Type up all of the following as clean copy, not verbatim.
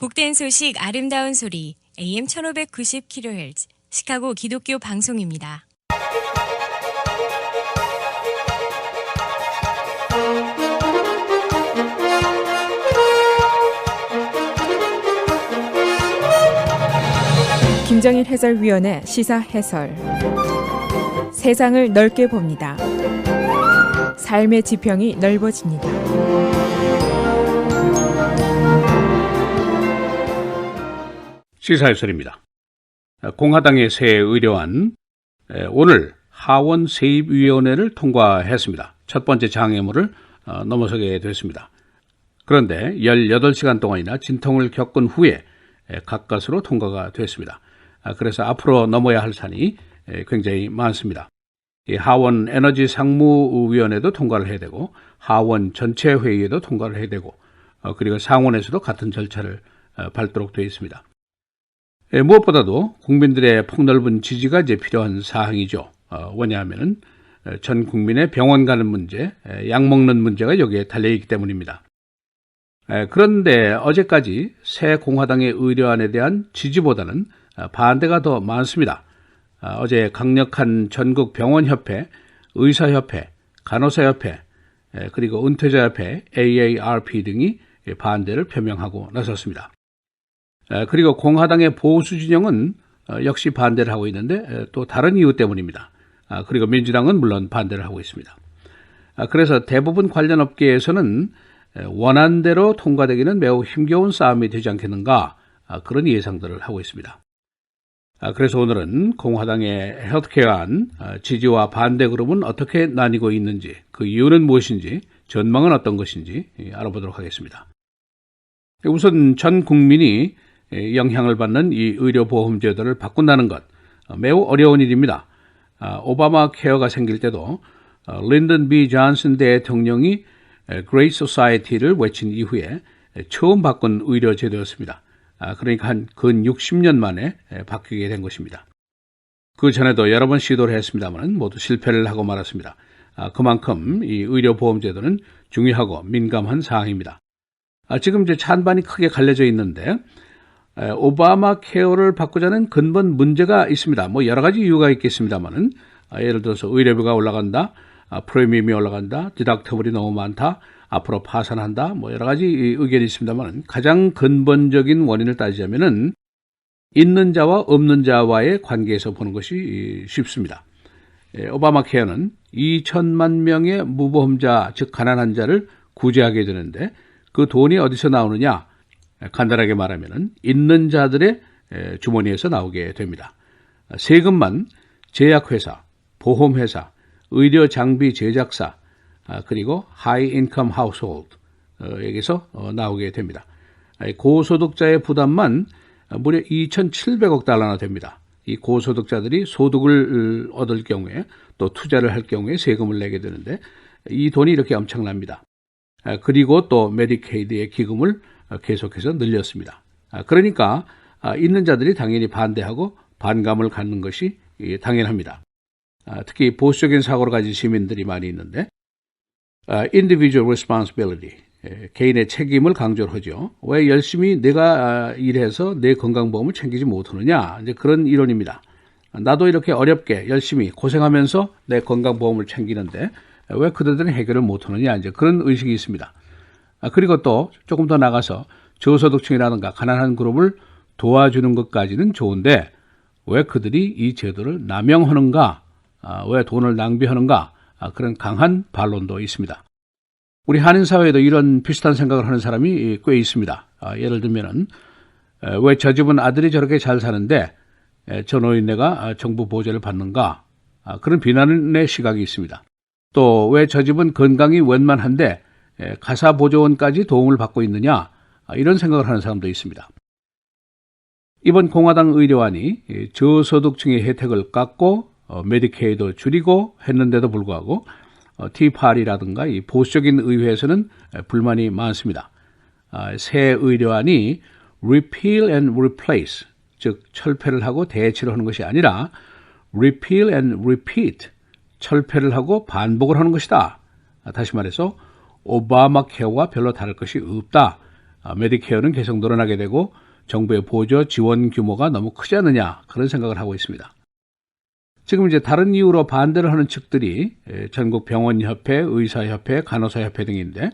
복된 소식 아름다운 소리 AM 1590kHz 시카고 기독교 방송입니다. 김정일 해설위원의 시사 해설. 세상을 넓게 봅니다. 삶의 지평이 넓어집니다. 시사 해설입니다. 공화당의 새 의료안 오늘 하원 세입위원회를 통과했습니다. 첫 번째 장애물을 넘어서게 됐습니다. 그런데 18시간 동안이나 진통을 겪은 후에 가까스로 통과가 됐습니다. 그래서 앞으로 넘어야 할 산이 굉장히 많습니다. 하원 에너지 상무위원회도 통과를 해야 되고 하원 전체 회의에도 통과를 해야 되고 그리고 상원에서도 같은 절차를 밟도록 되어 있습니다. 무엇보다도 국민들의 폭넓은 지지가 이제 필요한 사항이죠. 왜냐하면 전 국민의 병원 가는 문제, 약 먹는 문제가 여기에 달려있기 때문입니다. 그런데 어제까지 새 공화당의 의료안에 대한 지지보다는 반대가 더 많습니다. 어제 강력한 전국 병원협회, 의사협회, 간호사협회, 그리고 은퇴자협회, AARP 등이 반대를 표명하고 나섰습니다. 그리고 공화당의 보수 진영은 역시 반대를 하고 있는데 또 다른 이유 때문입니다. 그리고 민주당은 물론 반대를 하고 있습니다. 그래서 대부분 관련 업계에서는 원안대로 통과되기는 매우 힘겨운 싸움이 되지 않겠는가 그런 예상들을 하고 있습니다. 그래서 오늘은 공화당의 헬스케어안 지지와 반대 그룹은 어떻게 나뉘고 있는지, 그 이유는 무엇인지, 전망은 어떤 것인지 알아보도록 하겠습니다. 우선 전 국민이 영향을 받는 이 의료보험제도를 바꾼다는 것 매우 어려운 일입니다. 오바마 케어가 생길 때도 린든 B. 존슨 대통령이 Great Society를 외친 이후에 처음 바꾼 의료제도였습니다. 그러니까 근 60년 만에 바뀌게 된 것입니다. 그 전에도 여러 번 시도를 했습니다만 모두 실패를 하고 말았습니다. 그만큼 이 의료보험제도는 중요하고 민감한 사항입니다. 지금 이제 찬반이 크게 갈려져 있는데 오바마 케어를 바꾸자는 근본 문제가 있습니다. 뭐 여러 가지 이유가 있겠습니다만은 예를 들어서 의료비가 올라간다, 프리미엄이 올라간다, 디덕터블이 너무 많다, 앞으로 파산한다, 뭐 여러 가지 의견이 있습니다만 가장 근본적인 원인을 따지자면은 있는 자와 없는 자와의 관계에서 보는 것이 쉽습니다. 오바마 케어는 2천만 명의 무보험자, 즉 가난한 자를 구제하게 되는데 그 돈이 어디서 나오느냐? 간단하게 말하면 있는 자들의 주머니에서 나오게 됩니다. 세금만 제약회사, 보험회사, 의료장비 제작사, 그리고 하이인컴 하우스홀드에게서 나오게 됩니다. 고소득자의 부담만 무려 2,700억 달러나 됩니다. 이 고소득자들이 소득을 얻을 경우에 또 투자를 할 경우에 세금을 내게 되는데 이 돈이 이렇게 엄청납니다. 그리고 또 메디케이드의 기금을 계속해서 늘렸습니다. 그러니까 있는 자들이 당연히 반대하고 반감을 갖는 것이 당연합니다. 특히 보수적인 사고를 가진 시민들이 많이 있는데 individual responsibility, 개인의 책임을 강조를 하죠. 왜 열심히 내가 일해서 내 건강보험을 챙기지 못하느냐, 이제 그런 이론입니다. 나도 이렇게 어렵게 열심히 고생하면서 내 건강보험을 챙기는데 왜 그들은 해결을 못하느냐, 이제 그런 의식이 있습니다. 그리고 또 조금 더 나가서 저소득층이라든가 가난한 그룹을 도와주는 것까지는 좋은데 왜 그들이 이 제도를 남용하는가, 왜 돈을 낭비하는가, 그런 강한 반론도 있습니다. 우리 한인사회에도 이런 비슷한 생각을 하는 사람이 꽤 있습니다. 예를 들면은 왜 저 집은 아들이 저렇게 잘 사는데 저 노인네가 정부 보조를 받는가, 그런 비난의 시각이 있습니다. 또 왜 저 집은 건강이 원만한데 가사보조원까지 도움을 받고 있느냐, 이런 생각을 하는 사람도 있습니다. 이번 공화당 의료안이 저소득층의 혜택을 깎고 메디케이드 줄이고 했는데도 불구하고 티파리라든가 이 보수적인 의회에서는 불만이 많습니다. 새 의료안이 repeal and replace, 즉 철폐를 하고 대체를 하는 것이 아니라 repeal and repeat, 철폐를 하고 반복을 하는 것이다. 다시 말해서 오바마 케어와 별로 다를 것이 없다. 메디케어는 계속 늘어나게 되고 정부의 보조 지원 규모가 너무 크지 않느냐 그런 생각을 하고 있습니다. 지금 이제 다른 이유로 반대를 하는 측들이 전국 병원협회, 의사협회, 간호사협회 등인데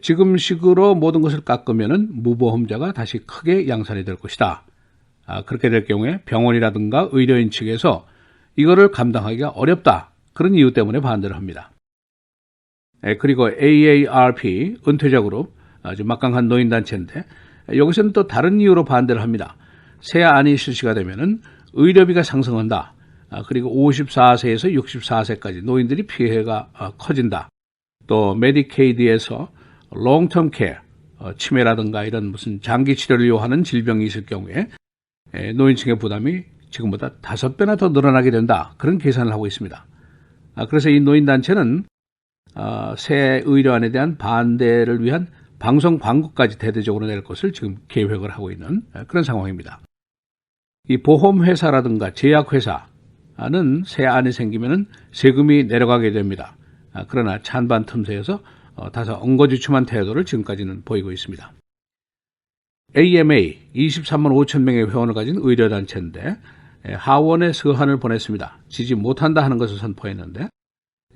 지금식으로 모든 것을 깎으면은 무보험자가 다시 크게 양산이 될 것이다. 그렇게 될 경우에 병원이라든가 의료인 측에서 이거를 감당하기가 어렵다. 그런 이유 때문에 반대를 합니다. 그리고 AARP, 은퇴자그룹, 아주 막강한 노인단체인데 여기서는 또 다른 이유로 반대를 합니다. 새 안이 실시가 되면은 의료비가 상승한다. 그리고 54세에서 64세까지 노인들이 피해가 커진다. 또 메디케이드에서 롱텀 케어, 치매라든가 이런 무슨 장기 치료를 요하는 질병이 있을 경우에 노인층의 부담이 지금보다 5배나 더 늘어나게 된다. 그런 계산을 하고 있습니다. 그래서 이 노인단체는 새 의료안에 대한 반대를 위한 방송 광고까지 대대적으로 낼 것을 지금 계획을 하고 있는 그런 상황입니다. 이 보험회사라든가 제약회사는 새 안이 생기면 세금이 내려가게 됩니다. 그러나 찬반 틈새에서 다소 엉거주춤한 태도를 지금까지는 보이고 있습니다. AMA 23만 5천 명의 회원을 가진 의료단체인데 하원에 서한을 보냈습니다. 지지 못한다 하는 것을 선포했는데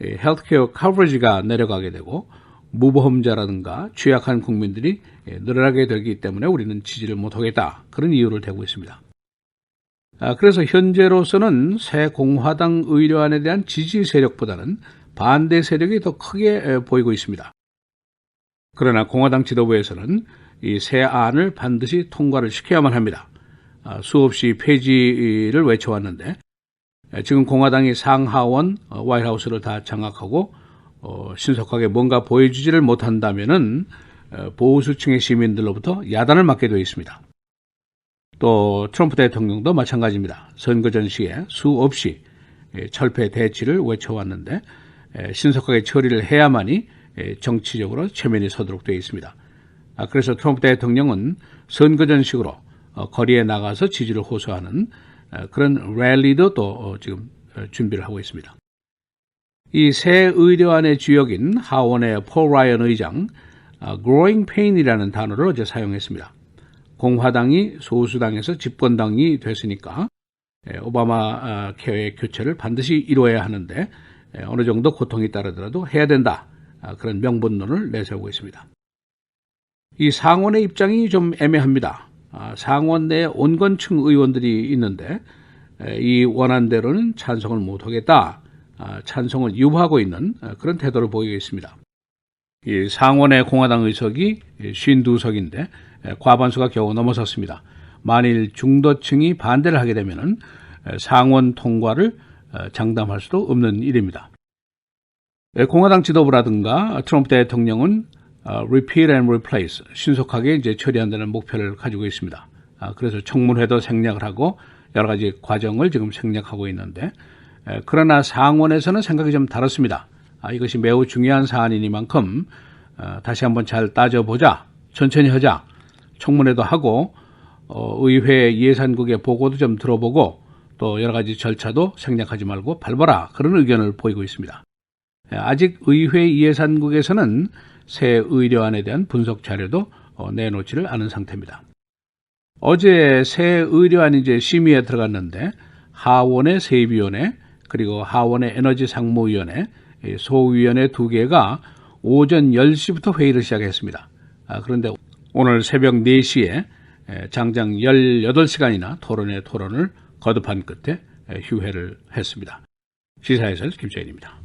헬스케어 커버리지가 내려가게 되고 무보험자라든가 취약한 국민들이 늘어나게 되기 때문에 우리는 지지를 못하겠다. 그런 이유를 대고 있습니다. 그래서 현재로서는 새 공화당 의료안에 대한 지지 세력보다는 반대 세력이 더 크게 보이고 있습니다. 그러나 공화당 지도부에서는 이 새 안을 반드시 통과를 시켜야만 합니다. 수없이 폐지를 외쳐왔는데 지금 공화당이 상하원, 화이트하우스를 다 장악하고 신속하게 뭔가 보여주지를 못한다면은 보수층의 시민들로부터 야단을 맞게 되어 있습니다. 또 트럼프 대통령도 마찬가지입니다. 선거 전시에 수없이 철폐 대치를 외쳐왔는데 신속하게 처리를 해야만이 정치적으로 체면이 서도록 되어 있습니다. 그래서 트럼프 대통령은 선거 전식으로 거리에 나가서 지지를 호소하는 그런 랠리도 또 지금 준비를 하고 있습니다. 이 새 의료안의 주역인 하원의 폴 라이언 의장, growing pain이라는 단어를 어제 사용했습니다. 공화당이 소수당에서 집권당이 됐으니까 오바마 케어의 교체를 반드시 이루어야 하는데 어느 정도 고통이 따르더라도 해야 된다. 그런 명분론을 내세우고 있습니다. 이 상원의 입장이 좀 애매합니다. 상원 내 온건층 의원들이 있는데 이 원안대로는 찬성을 못하겠다. 찬성을 유보하고 있는 그런 태도를 보이고 있습니다. 이 상원의 공화당 의석이 52석인데 과반수가 겨우 넘어섰습니다. 만일 중도층이 반대를 하게 되면 상원 통과를 장담할 수도 없는 일입니다. 공화당 지도부라든가 트럼프 대통령은 repeal and replace, 신속하게 이제 처리한다는 목표를 가지고 있습니다. 그래서 청문회도 생략을 하고 여러 가지 과정을 지금 생략하고 있는데 그러나 상원에서는 생각이 좀 다릅니다. 이것이 매우 중요한 사안이니만큼 다시 한번 잘 따져보자, 천천히 하자, 청문회도 하고 의회 예산국의 보고도 좀 들어보고 또 여러 가지 절차도 생략하지 말고 밟아라, 그런 의견을 보이고 있습니다. 아직 의회 예산국에서는 새 의료안에 대한 분석 자료도 내놓지를 않은 상태입니다. 어제 새 의료안이 이제 심의에 들어갔는데 하원의 세입위원회 그리고 하원의 에너지 상무위원회 소위원회 2개가 오전 10시부터 회의를 시작했습니다. 그런데 오늘 새벽 4시에 장장 18시간이나 토론을 거듭한 끝에 휴회를 했습니다. 시사해설 김철인입니다.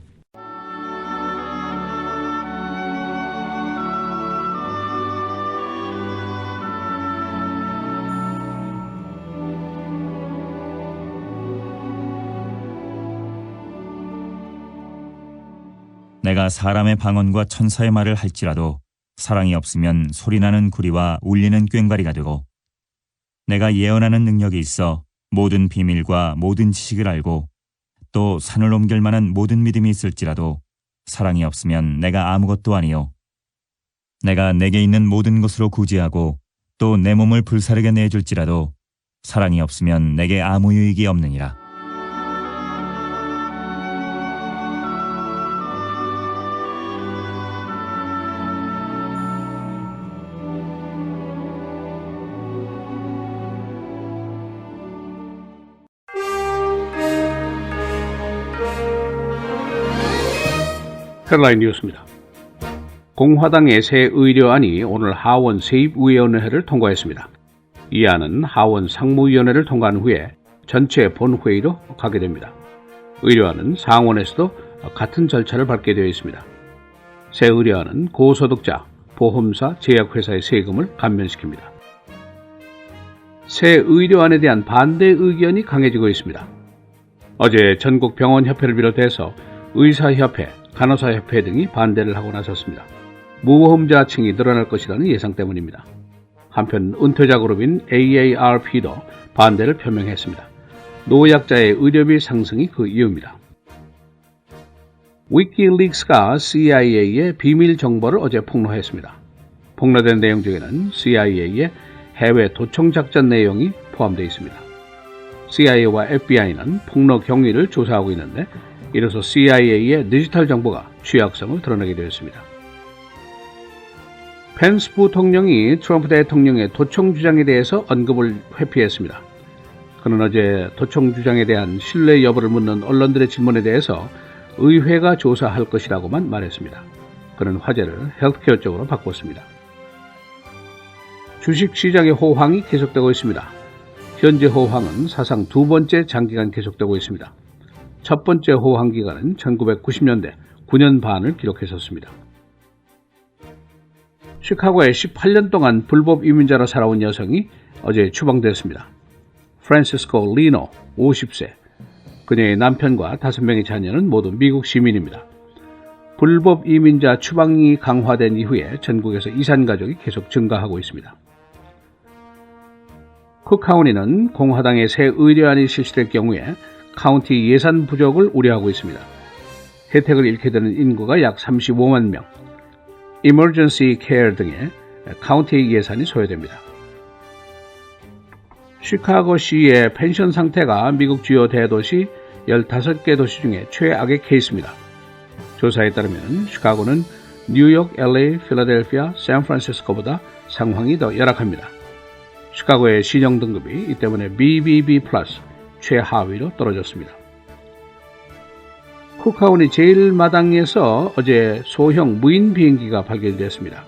내가 사람의 방언과 천사의 말을 할지라도 사랑이 없으면 소리나는 구리와 울리는 꽹과리가 되고 내가 예언하는 능력이 있어 모든 비밀과 모든 지식을 알고 또 산을 옮길 만한 모든 믿음이 있을지라도 사랑이 없으면 내가 아무것도 아니요 내가 내게 있는 모든 것으로 구제하고 또 내 몸을 불사르게 내줄지라도 사랑이 없으면 내게 아무 유익이 없느니라. 헤드라인 뉴스입니다. 공화당의 새 의료안이 오늘 하원 세입위원회를 통과했습니다. 이 안은 하원 상무위원회를 통과한 후에 전체 본회의로 가게 됩니다. 의료안은 상원에서도 같은 절차를 밟게 되어 있습니다. 새 의료안은 고소득자, 보험사, 제약회사의 세금을 감면시킵니다. 새 의료안에 대한 반대 의견이 강해지고 있습니다. 어제 전국 병원협회를 비롯해서 의사협회, 간호사협회 등이 반대를 하고 나섰습니다. 무보험자층이 늘어날 것이라는 예상 때문입니다. 한편 은퇴자 그룹인 AARP도 반대를 표명했습니다. 노약자의 의료비 상승이 그 이유입니다. 위키릭스가 CIA의 비밀 정보를 어제 폭로했습니다. 폭로된 내용 중에는 CIA의 해외 도청 작전 내용이 포함되어 있습니다. CIA와 FBI는 폭로 경위를 조사하고 있는데 이로써 CIA의 디지털 정보가 취약성을 드러내게 되었습니다. 펜스 부통령이 트럼프 대통령의 도청 주장에 대해서 언급을 회피했습니다. 그는 어제 도청 주장에 대한 신뢰 여부를 묻는 언론들의 질문에 대해서 의회가 조사할 것이라고만 말했습니다. 그는 화제를 헬스케어 쪽으로 바꿨습니다. 주식시장의 호황이 계속되고 있습니다. 현재 호황은 사상 두 번째 장기간 계속되고 있습니다. 첫 번째 호황 기간은 1990년대 9년 반을 기록했었습니다. 시카고에 18년 동안 불법 이민자로 살아온 여성이 어제 추방됐습니다. 프란시스코 리노 50세. 그녀의 남편과 5명의 자녀는 모두 미국 시민입니다. 불법 이민자 추방이 강화된 이후에 전국에서 이산 가족이 계속 증가하고 있습니다. 쿡카운티는 공화당의 새 의료안이 실시될 경우에 카운티 예산 부족을 우려하고 있습니다. 혜택을 잃게 되는 인구가 약 35만 명, Emergency Care 등의 카운티 예산이 소요됩니다. 시카고시의 펜션 상태가 미국 주요 대도시 15개 도시 중에 최악의 케이스입니다. 조사에 따르면 시카고는 뉴욕, LA, 필라델피아, 샌프란시스코보다 상황이 더 열악합니다. 시카고의 신용 등급이 이 때문에 BBB 플러스 최하위로 떨어졌습니다. 쿡카운티 제일 마당에서 어제 소형 무인 비행기가 발견됐습니다.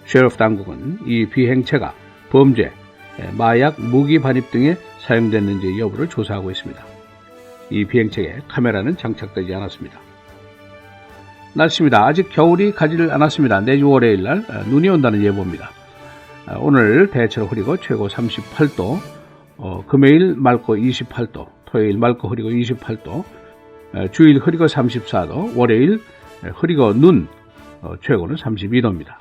셰리프 당국은 이 비행체가 범죄, 마약, 무기 반입 등에 사용됐는지 여부를 조사하고 있습니다. 이 비행체에 카메라는 장착되지 않았습니다. 날씨입니다. 아직 겨울이 가지를 않았습니다. 내주 월요일 날 눈이 온다는 예보입니다. 오늘 대체로 흐리고 최고 38도, 금요일 맑고 28도, 토요일 맑고 흐리고 28도, 주일 흐리고 34도, 월요일 흐리고 눈, 최고는 32도입니다.